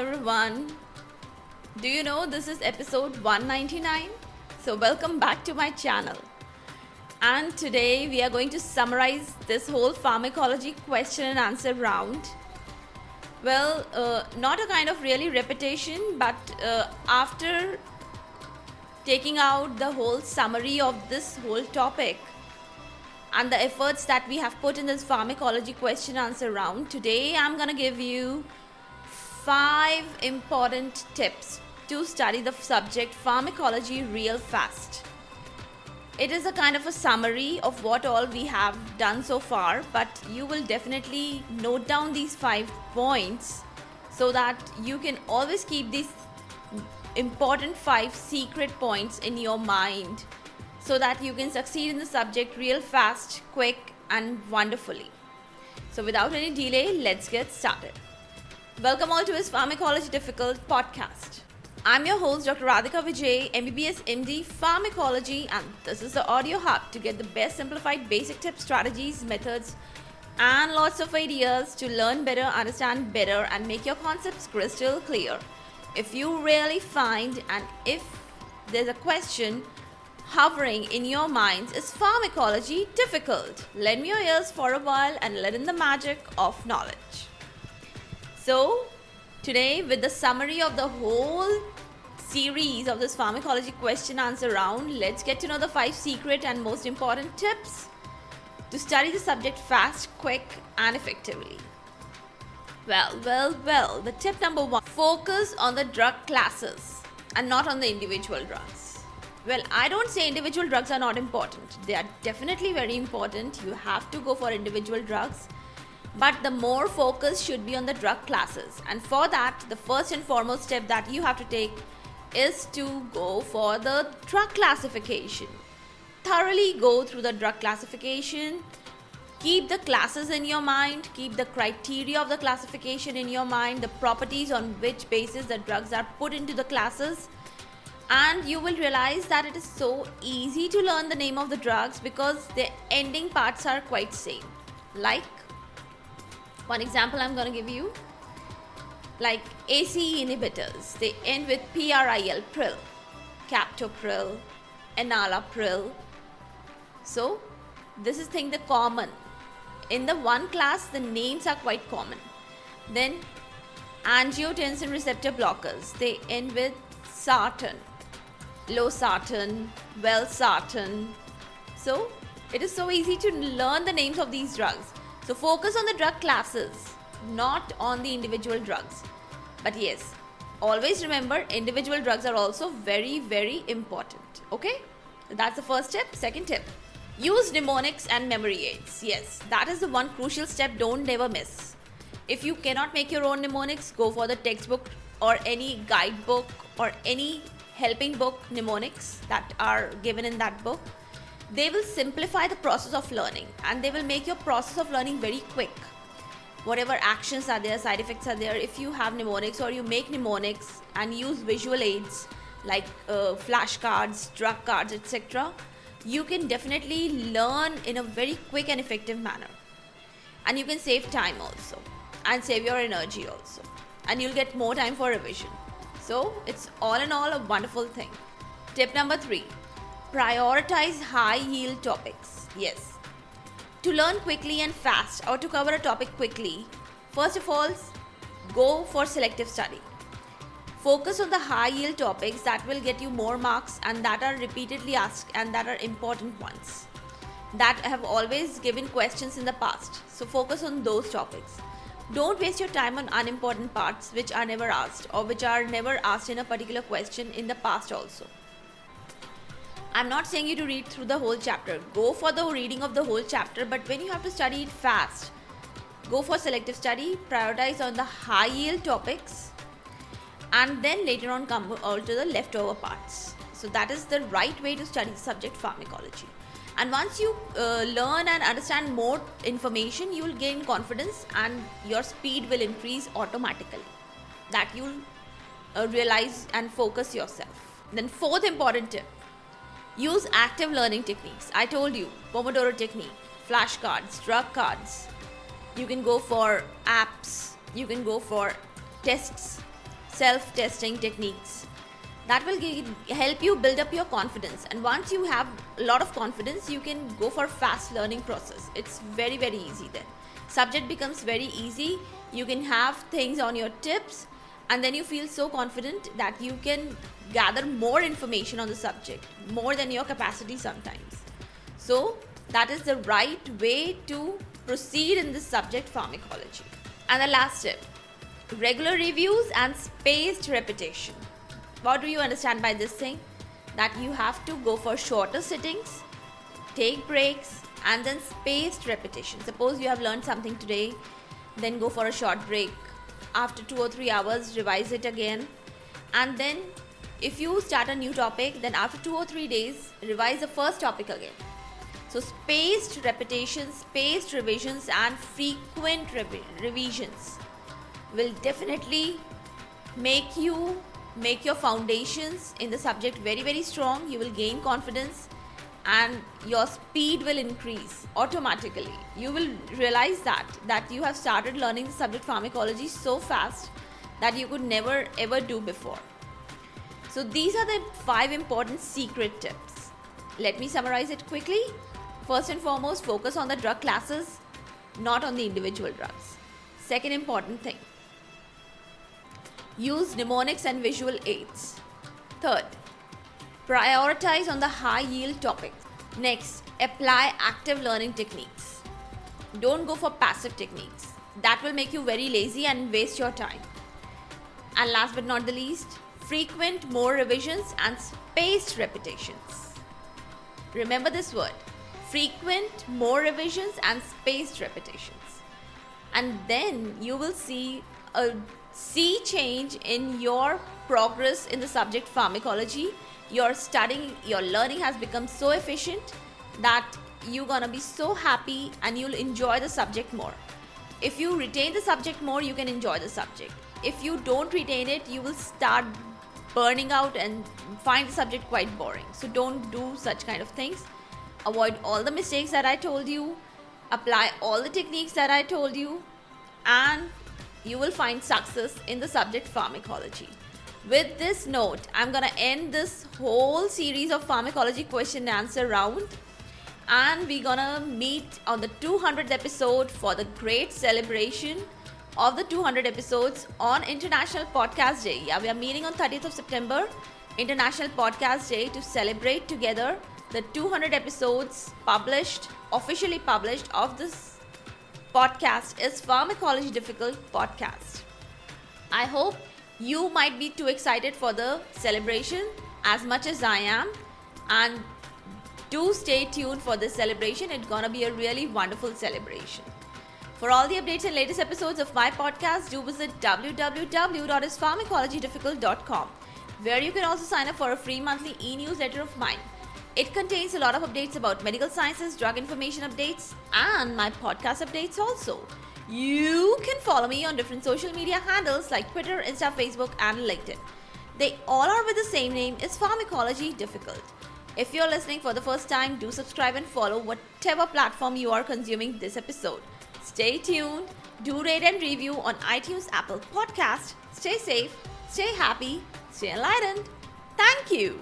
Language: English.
everyone. Do you know this is episode 199? So welcome back to my channel. And today we are going to summarize this whole pharmacology question and answer round. Well, not a kind of really repetition, but after taking out the whole summary of this whole topic and the efforts that we have put in this pharmacology question answer round, today I'm gonna give you 5 important tips to study the subject pharmacology real fast. It is a kind of a summary of what all we have done so far, but you will definitely note down these 5 points so that you can always keep these important 5 secret points in your mind so that you can succeed in the subject real fast, quick and wonderfully. So without any delay, let's get started. Welcome all to his Pharmacology Difficult podcast. I'm your host, Dr. Radhika Vijay, MBBS MD Pharmacology, and this is the audio hub to get the best simplified basic tips, strategies, methods, and lots of ideas to learn better, understand better, and make your concepts crystal clear. If you really find and if there's a question hovering in your minds, is pharmacology difficult? Lend me your ears for a while and let in the magic of knowledge. So, today with the summary of the whole series of this pharmacology question answer round, let's get to know the 5 secret and most important tips to study the subject fast, quick and effectively. Well, the tip number 1, focus on the drug classes and not on the individual drugs. Well, I don't say individual drugs are not important. They are definitely very important. You have to go for individual drugs. But the more focus should be on the drug classes. And for that, the first and foremost step that you have to take is to go for the drug classification. Thoroughly go through the drug classification. Keep the classes in your mind. Keep the criteria of the classification in your mind. The properties on which basis the drugs are put into the classes. And you will realize that it is so easy to learn the name of the drugs because the ending parts are quite same. Like, one example I'm going to give you, like ACE inhibitors, they end with PRIL, pril, captopril, enalapril. So this is the common. In the one class, the names are quite common. Then angiotensin receptor blockers, they end with sartan, losartan, valsartan. So it is so easy to learn the names of these drugs. So focus on the drug classes, not on the individual drugs. But yes, always remember individual drugs are also very, very important. Okay? That's the first tip. Second tip, use mnemonics and memory aids. Yes, that is the one crucial step, don't never miss. If you cannot make your own mnemonics, go for the textbook or any guidebook or any helping book mnemonics that are given in that book. They will simplify the process of learning and they will make your process of learning very quick. Whatever actions are there, side effects are there, if you have mnemonics or you make mnemonics and use visual aids like flashcards, drug cards, etc., you can definitely learn in a very quick and effective manner. And you can save time also and save your energy also. And you'll get more time for revision. So it's all in all a wonderful thing. Tip number 3. Prioritize high yield topics. Yes. To learn quickly and fast or to cover a topic quickly, first of all, go for selective study. Focus on the high yield topics that will get you more marks and that are repeatedly asked and that are important ones. That have always given questions in the past. So focus on those topics. Don't waste your time on unimportant parts which are never asked or which are never asked in a particular question in the past also. I'm not saying you to read through the whole chapter. Go for the reading of the whole chapter, but when you have to study it fast, go for selective study, prioritize on the high yield topics, and then later on come out to the leftover parts. So that is the right way to study the subject pharmacology. And once you learn and understand more information, you will gain confidence and your speed will increase automatically. That you'll realize and focus yourself. Then fourth important tip, use active learning techniques. I told you, Pomodoro technique, flashcards, drug cards. You can go for apps, you can go for tests, self-testing techniques that will help you build up your confidence. And once you have a lot of confidence, you can go for fast learning process. It's very, very easy then. Subject becomes very easy. You can have things on your tips, and then you feel so confident that you can gather more information on the subject, more than your capacity sometimes. So that is the right way to proceed in this subject, pharmacology. And the last tip, regular reviews and spaced repetition. What do you understand by this thing? That you have to go for shorter sittings, take breaks, and then spaced repetition. Suppose you have learned something today, then go for a short break. After 2 or 3 hours, revise it again. And then if you start a new topic, then after 2 or 3 days, revise the first topic again. So spaced repetitions, spaced revisions, and frequent revisions will definitely make your foundations in the subject very, very strong. You will gain confidence and your speed will increase automatically. You will realize that you have started learning the subject pharmacology so fast that you could never ever do before. So these are the 5 important secret tips. Let me summarize it quickly. First and foremost, focus on the drug classes, not on the individual drugs. Second important thing, use mnemonics and visual aids. Third, prioritize on the high yield topics. Next, apply active learning techniques. Don't go for passive techniques. That will make you very lazy and waste your time. And last but not the least, frequent more revisions and spaced repetitions. Remember this word, frequent more revisions and spaced repetitions. And then you will see a sea change in your progress in the subject pharmacology. Your studying, your learning has become so efficient that you're gonna be so happy and you'll enjoy the subject more. If you retain the subject more, you can enjoy the subject. If you don't retain it, you will start burning out and find the subject quite boring. So don't do such kind of things. Avoid all the mistakes that I told you. Apply all the techniques that I told you, and you will find success in the subject pharmacology. With this note, I'm gonna end this whole series of pharmacology question and answer round, and we're gonna meet on the 200th episode for the great celebration of the 200 episodes on International Podcast Day. Yeah, we are meeting on 30th of September, International Podcast Day, to celebrate together the 200 episodes officially published of this podcast is Pharmacology Difficult podcast. I hope you might be too excited for the celebration as much as I am, and do stay tuned for this celebration. It's gonna be a really wonderful celebration. For all the updates and latest episodes of my podcast, do visit www.ispharmacologydifficult.com, where you can also sign up for a free monthly e-newsletter of mine. It contains a lot of updates about medical sciences, drug information updates, and my podcast updates also. You can follow me on different social media handles like Twitter, Insta, Facebook, and LinkedIn. They all are with the same name, is Pharmacology Difficult. If you're listening for the first time, do subscribe and follow whatever platform you are consuming this episode. Stay tuned, do rate and review on iTunes, Apple Podcast. Stay safe, stay happy, stay enlightened. Thank you.